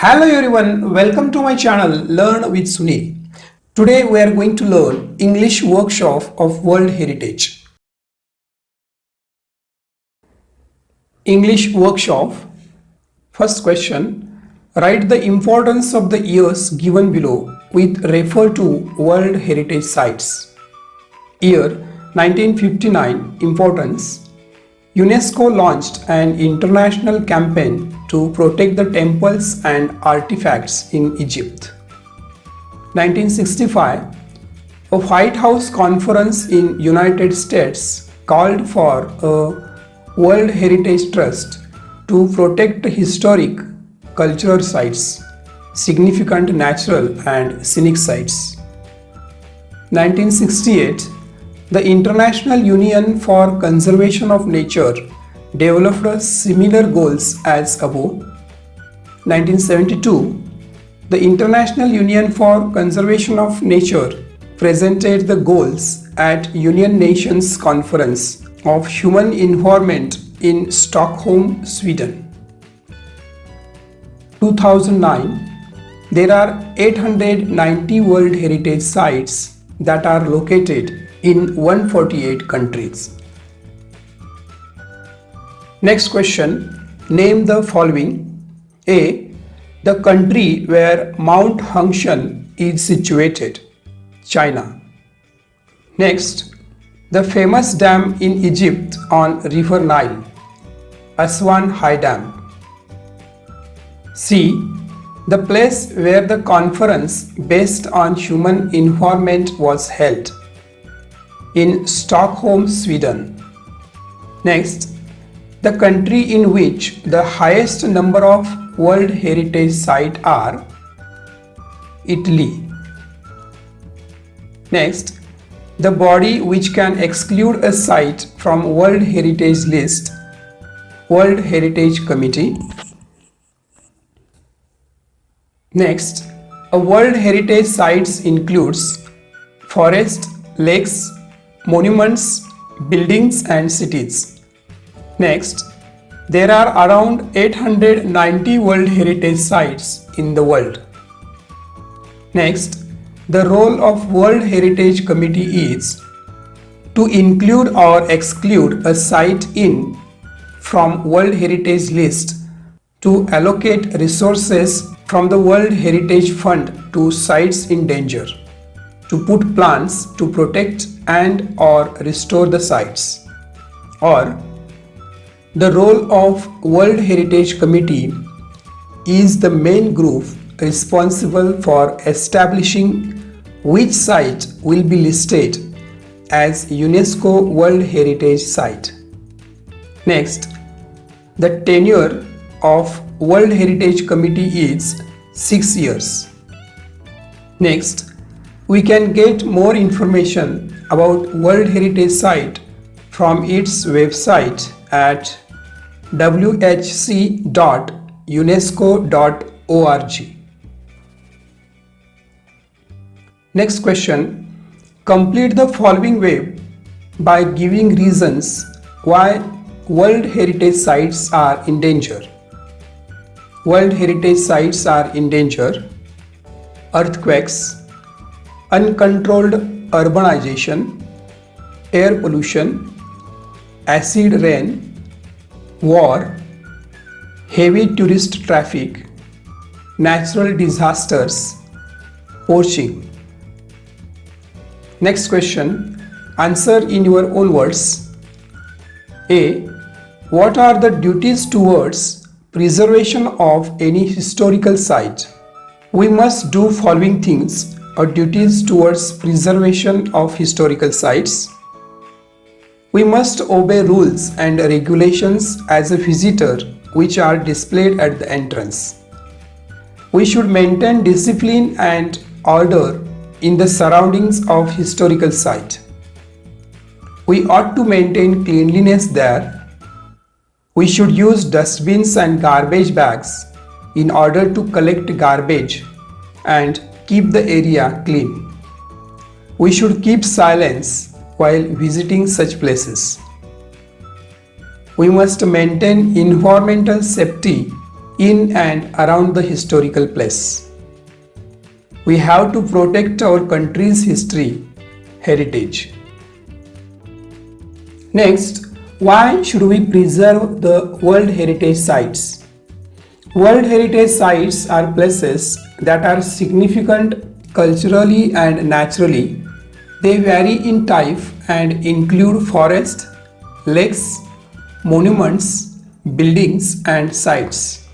Hello everyone, welcome to my channel Learn with Sunil. Today we are going to learn English workshop of World Heritage. English workshop. First question. Write the importance of the years given below with refer to World Heritage Sites. Year 1959. Importance. UNESCO launched an international campaign to protect the temples and artifacts in Egypt. 1965, a White House conference in United States called for a World Heritage Trust to protect historic cultural sites, significant natural and scenic sites. 1968, the International Union for Conservation of Nature developed similar goals as above. 1972, the International Union for Conservation of Nature presented the goals at United Nations Conference of Human Environment in Stockholm, Sweden. 2009, there are 890 World Heritage Sites that are located in 148 countries. Next question. Name the following. A. The country where Mount Hangshan is situated. China. Next. The famous dam in Egypt on River Nile. Aswan High Dam. C. The place where the conference based on human environment was held. In Stockholm, Sweden. Next, the country in which the highest number of World Heritage Sites are. Italy. Next, the body which can exclude a site from World Heritage List. World Heritage Committee. Next, a World Heritage Sites includes forest, lakes, monuments, buildings and cities. Next, there are around 890 World Heritage Sites in the world. Next, the role of World Heritage Committee is to include or exclude a site in from World Heritage List, to allocate resources from the World Heritage Fund to sites in danger, to put plans to protect and or restore the sites. Or the role of World Heritage Committee is the main group responsible for establishing which site will be listed as UNESCO World Heritage Site. Next, the tenure of World Heritage Committee is 6 years. Next, we can get more information about World Heritage Site from its website at whc.unesco.org. Next question. Complete the following web by giving reasons why World Heritage Sites are in danger. World Heritage Sites are in danger. Earthquakes, uncontrolled urbanization, air pollution, acid rain, war, heavy tourist traffic, natural disasters, poaching. Next question. Answer in your own words. A. What are the duties towards preservation of any historical site? We must do following things or duties towards preservation of historical sites. We must obey rules and regulations as a visitor which are displayed at the entrance. We should maintain discipline and order in the surroundings of historical site. We ought to maintain cleanliness there. We should use dustbins and garbage bags in order to collect garbage and keep the area clean. We should keep silence while visiting such places. We must maintain environmental safety in and around the historical place. We have to protect our country's history, heritage. Next, why should we preserve the World Heritage Sites? World Heritage Sites are places that are significant culturally and naturally. They vary in type and include forests, lakes, monuments, buildings and sites.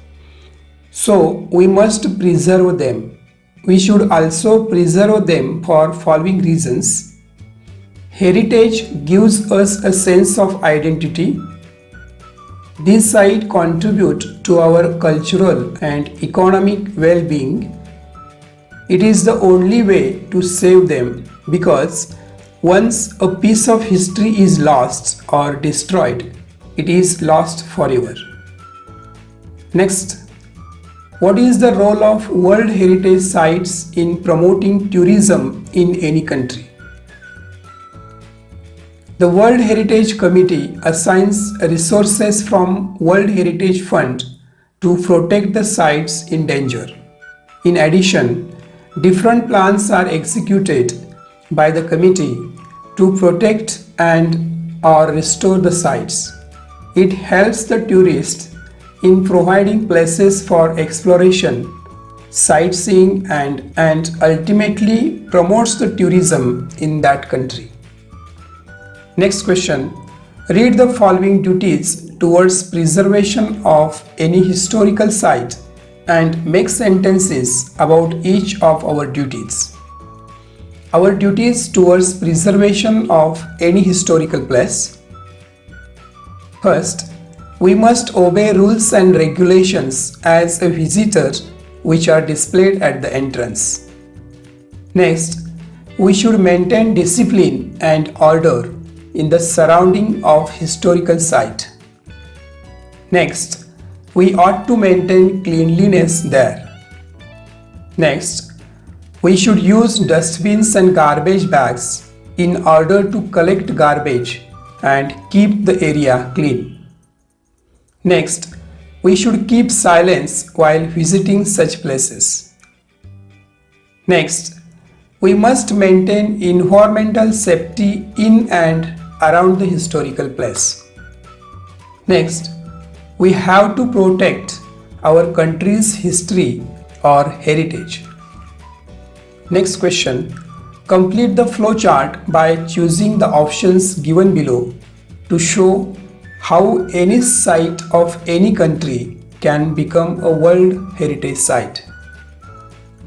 So we must preserve them. We should also preserve them for following reasons. Heritage gives us a sense of identity. These sites contribute to our cultural and economic well-being. It is the only way to save them because once a piece of history is lost or destroyed, it is lost forever. Next, what is the role of World Heritage Sites in promoting tourism in any country? The World Heritage Committee assigns resources from World Heritage Fund to protect the sites in danger. In addition, different plans are executed by the committee to protect and or restore the sites. It helps the tourists in providing places for exploration, sightseeing and ultimately promotes the tourism in that country. Next question. Read the following duties towards preservation of any historical site and make sentences about each of our duties. Our duties towards preservation of any historical place. First, we must obey rules and regulations as a visitor which are displayed at the entrance. Next, we should maintain discipline and order in the surrounding of historical site. Next, we ought to maintain cleanliness there. Next, we should use dustbins and garbage bags in order to collect garbage and keep the area clean. Next, we should keep silence while visiting such places. Next, we must maintain environmental safety in and around the historical place. Next, we have to protect our country's history or heritage. Next question. Complete the flowchart by choosing the options given below to show how any site of any country can become a World Heritage Site.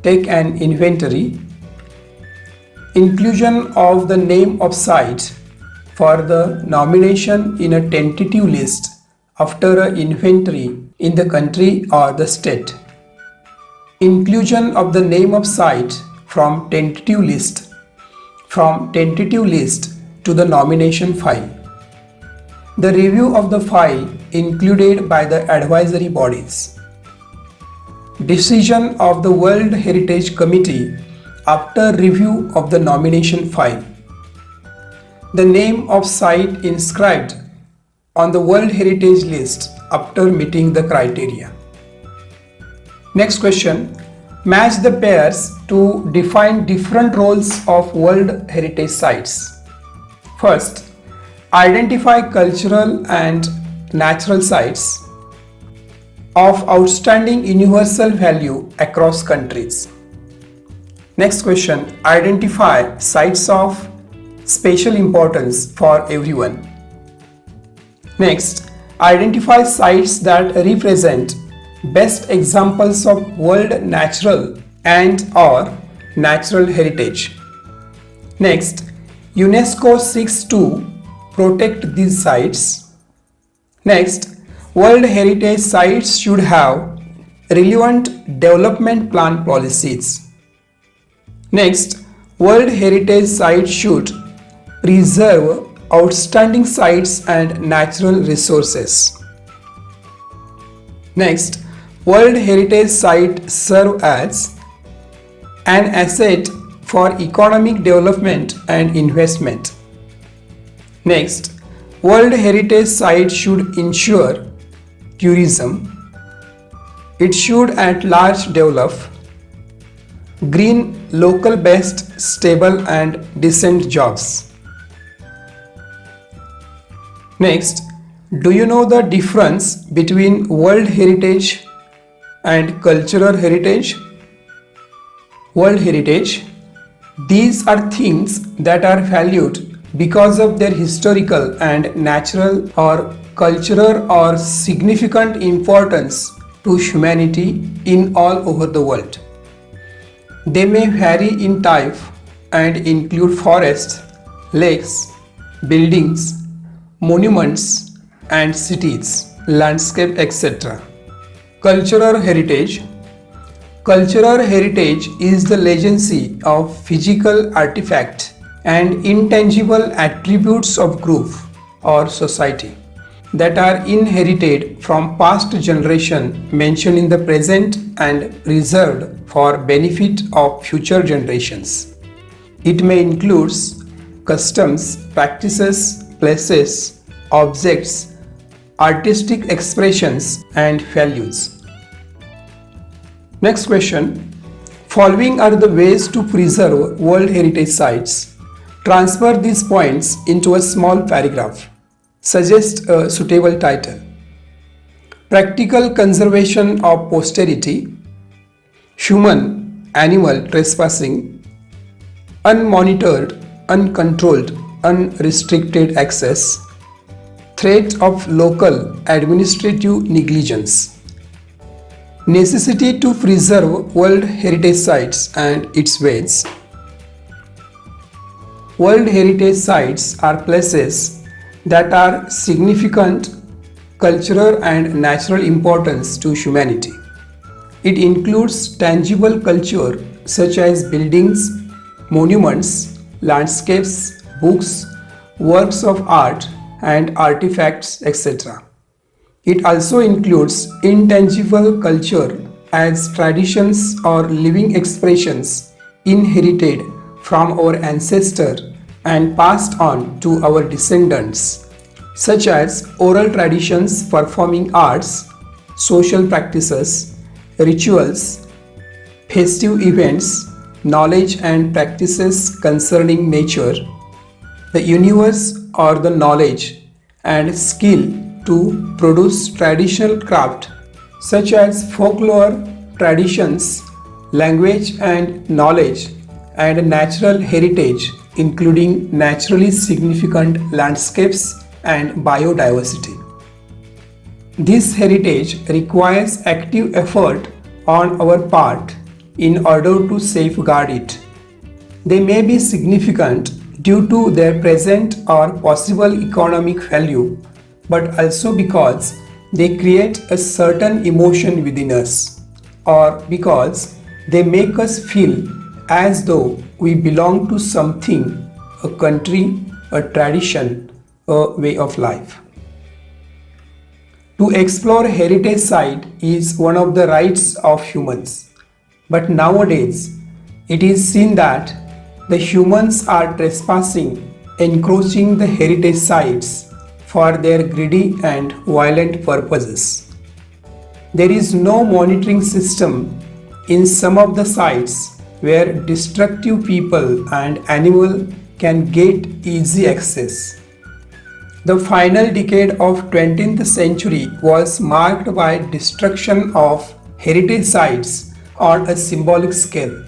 Take an inventory. Inclusion of the name of site for the nomination in a tentative list after an inventory in the country or the state. Inclusion of the name of site from tentative list to the nomination file. The review of the file included by the advisory bodies. Decision of the World Heritage Committee after review of the nomination file. The name of site inscribed on the World Heritage list after meeting the criteria. Next question. Match the pairs to define different roles of World Heritage Sites. First, identify cultural and natural sites of outstanding universal value across countries. Next question. Identify sites of special importance for everyone. Next, identify sites that represent best examples of world natural and or natural heritage. Next, UNESCO seeks to protect these sites. Next, World Heritage Sites should have relevant development plan policies. Next, World Heritage Sites should preserve outstanding sites and natural resources. Next, World Heritage Sites serve as an asset for economic development and investment. Next, World Heritage Sites should ensure tourism. It should at large develop green, local-based, stable and decent jobs. Next, do you know the difference between World Heritage and cultural heritage? World Heritage. These are things that are valued because of their historical and natural or cultural or significant importance to humanity in all over the world. They may vary in type and include forests, lakes, buildings, monuments and cities, landscape, etc. Cultural heritage. Cultural heritage is the legacy of physical artifact and intangible attributes of group or society that are inherited from past generation mentioned in the present and reserved for benefit of future generations. It may include customs, practices, places, objects, artistic expressions and values. Next question. Following are the ways to preserve World Heritage Sites. Transfer these points into a small paragraph. Suggest a suitable title. Practical conservation of posterity. Human-animal trespassing. Unmonitored, uncontrolled, unrestricted access. Threat of local administrative negligence. Necessity to preserve World Heritage Sites and its ways. World Heritage Sites are places that are significant cultural and natural importance to humanity. It includes tangible culture such as buildings, monuments, landscapes, books, works of art and artifacts, etc. It also includes intangible culture as traditions or living expressions inherited from our ancestors and passed on to our descendants, such as oral traditions, performing arts, social practices, rituals, festive events, knowledge and practices concerning nature, the universe or the knowledge and skill to produce traditional craft such as folklore, traditions, language and knowledge, and natural heritage including naturally significant landscapes and biodiversity. This heritage requires active effort on our part in order to safeguard it. They may be significant due to their present or possible economic value, but also because they create a certain emotion within us, or because they make us feel as though we belong to something, a country, a tradition, a way of life. To explore heritage site is one of the rights of humans, but nowadays it is seen that the humans are trespassing, encroaching the heritage sites for their greedy and violent purposes. There is no monitoring system in some of the sites where destructive people and animals can get easy access. The final decade of 20th century was marked by destruction of heritage sites on a symbolic scale.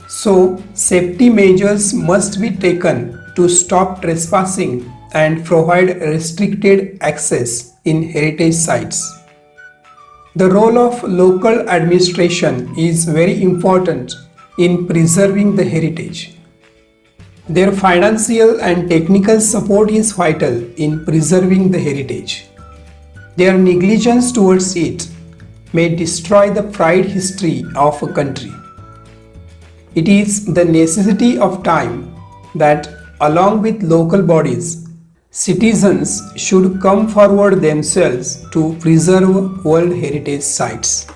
So, safety measures must be taken to stop trespassing and provide restricted access in heritage sites. The role of local administration is very important in preserving the heritage. Their financial and technical support is vital in preserving the heritage. Their negligence towards it may destroy the pride history of a country. It is the necessity of time that, along with local bodies, citizens should come forward themselves to preserve World Heritage Sites.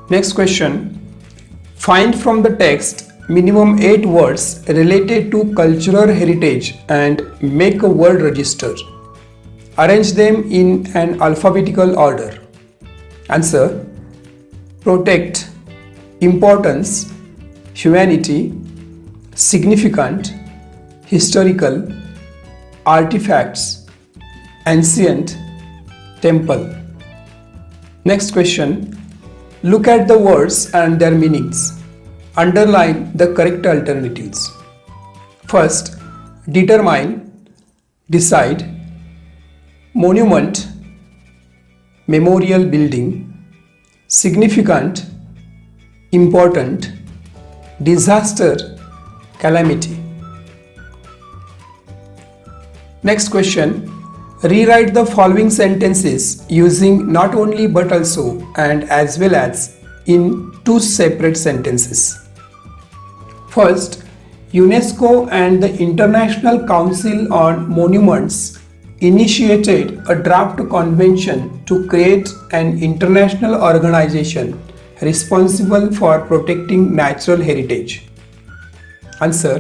Next question. Find from the text minimum 8 words related to cultural heritage and make a word register. Arrange them in an alphabetical order. Answer: protect, importance, humanity, significant, historical, artifacts, ancient, temple. Next question. Look at the words and their meanings. Underline the correct alternatives. First, determine, decide, monument, memorial building, significant, important, disaster, calamity. Next question. Rewrite the following sentences using not only but also and as well as in two separate sentences. First, UNESCO and the International Council on Monuments initiated a draft convention to create an international organization responsible for protecting natural heritage. Answer: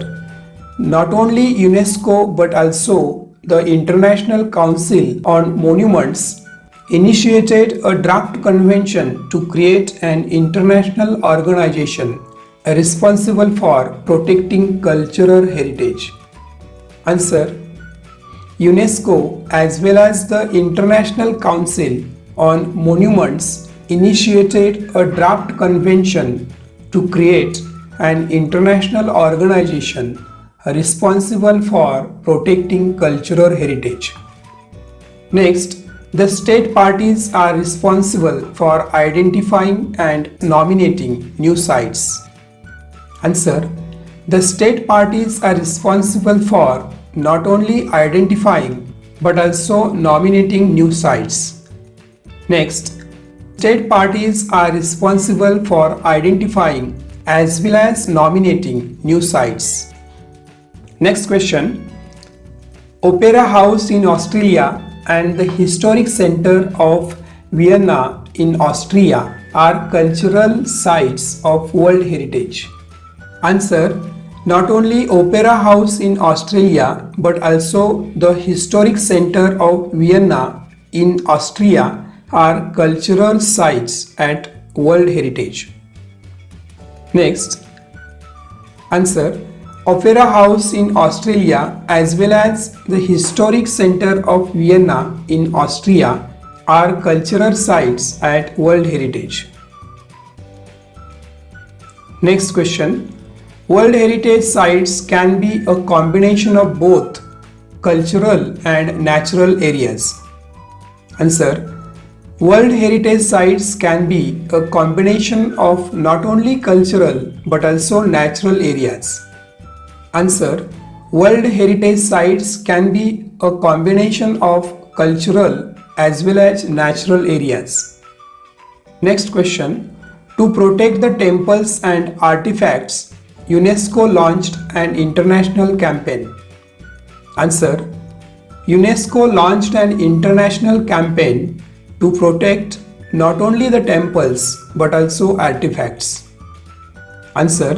not only UNESCO but also the International Council on Monuments initiated a draft convention to create an international organization responsible for protecting cultural heritage. Answer: UNESCO as well as the International Council on Monuments initiated a draft convention to create an international organization responsible for protecting cultural heritage. Next, the state parties are responsible for identifying and nominating new sites. Answer: the state parties are responsible for not only identifying but also nominating new sites. Next, state parties are responsible for identifying as well as nominating new sites. Next question. Opera House in Australia and the Historic Center of Vienna in Austria are cultural sites of World Heritage. Answer: not only Opera House in Australia but also the Historic Center of Vienna in Austria are cultural sites at World Heritage. Next. Answer: Opera House in Australia as well as the Historic Center of Vienna in Austria are cultural sites at World Heritage. Next question. World Heritage sites can be a combination of both cultural and natural areas. Answer: World Heritage sites can be a combination of not only cultural but also natural areas. Answer: World Heritage sites can be a combination of cultural as well as natural areas. Next question. To protect the temples and artifacts, UNESCO launched an international campaign. Answer: UNESCO launched an international campaign to protect not only the temples but also artifacts. Answer: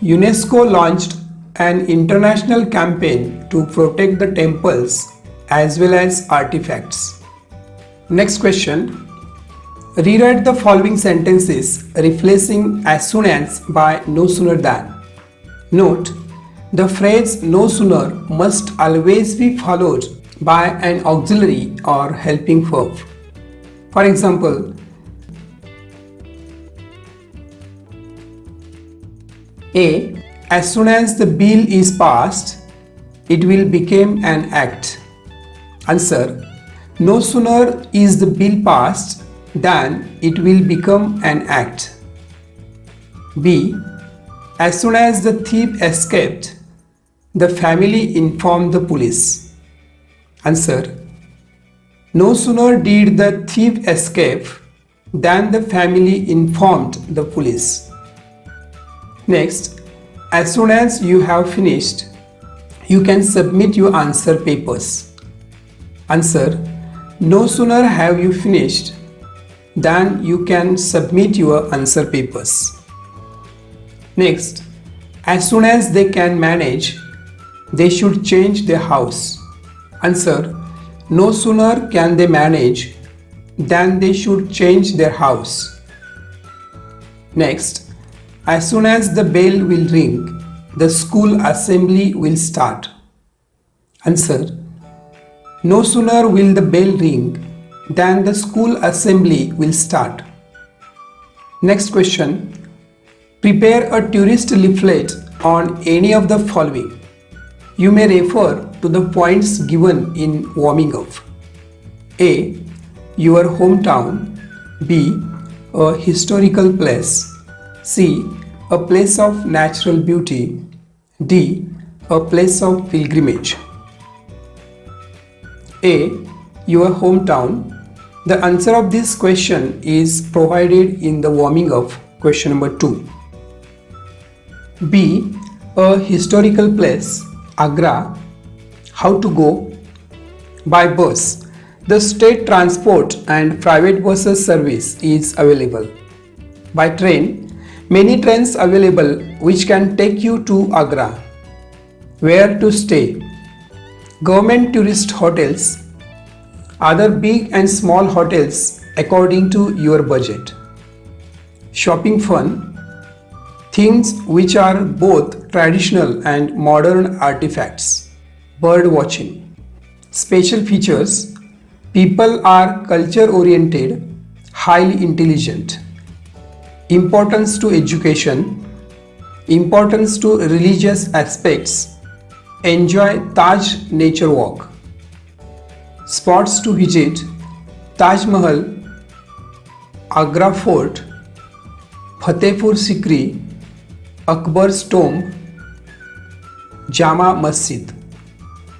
UNESCO launched an international campaign to protect the temples as well as artifacts. Next question. Rewrite the following sentences replacing as soon as by no sooner than. Note, the phrase no sooner must always be followed by an auxiliary or helping verb. For example, A. As soon as the bill is passed, it will become an act. Answer: no sooner is the bill passed than it will become an act. B. As soon as the thief escaped, the family informed the police. Answer: no sooner did the thief escape than the family informed the police. Next, as soon as you have finished, you can submit your answer papers. Answer: no sooner have you finished than you can submit your answer papers. Next, as soon as they can manage, they should change their house. Answer: no sooner can they manage then they should change their house. Next, as soon as the bell will ring, the school assembly will start. Answer: no sooner will the bell ring than the school assembly will start. Next question. Prepare a tourist leaflet on any of the following. You may refer to the points given in warming up. A. Your hometown. B. A historical place. C. A place of natural beauty. D. A place of pilgrimage. A. Your hometown. The answer of this question is provided in the warming up, question number 2. B. A historical place, Agra. How to go? By bus. The state transport and private buses service is available. By train, many trains available which can take you to Agra. Where to stay? Government tourist hotels, other big and small hotels according to your budget. Shopping fun, things which are both traditional and modern artifacts. Bird watching. Special features, people are culture oriented, highly intelligent. Importance to education, importance to religious aspects. Enjoy Taj Nature Walk. Spots to visit: Taj Mahal, Agra Fort, Fatehpur Sikri, Akbar's Tomb, Jama Masjid.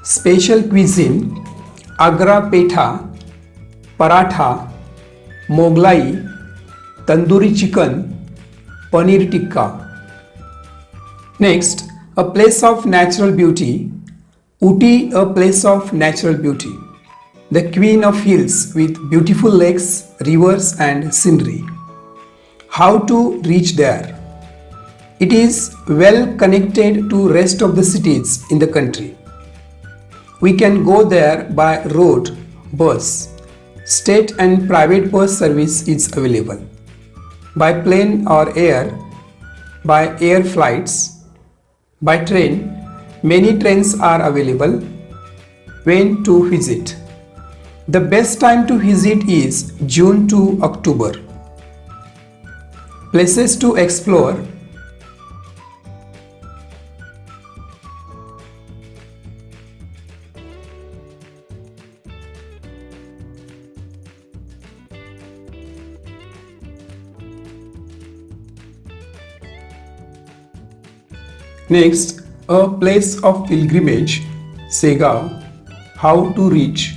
Special cuisine: Agra Petha, Paratha, Moglai, Tandoori chicken, Paneer Tikka. Next, a place of natural beauty. Ooty, a place of natural beauty. The queen of hills with beautiful lakes, rivers and scenery. How to reach there? It is well connected to rest of the cities in the country. We can go there by road, bus. State and private bus service is available. By plane or air, by air flights. By train, many trains are available. When to visit? The best time to visit is June to October. Places to explore: next, a place of pilgrimage, Segaon. How to reach?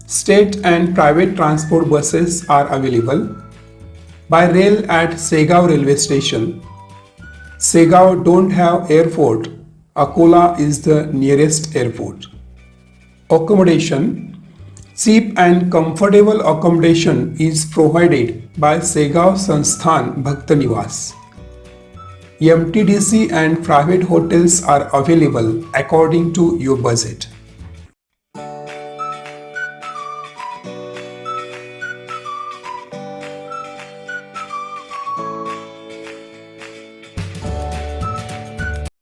State and private transport buses are available. By rail at Segaon railway station. Segaon don't have airport. Akola is the nearest airport. Accommodation: cheap and comfortable accommodation is provided by Segaon Sansthan Bhakta Niwas. MTDC and private hotels are available according to your budget.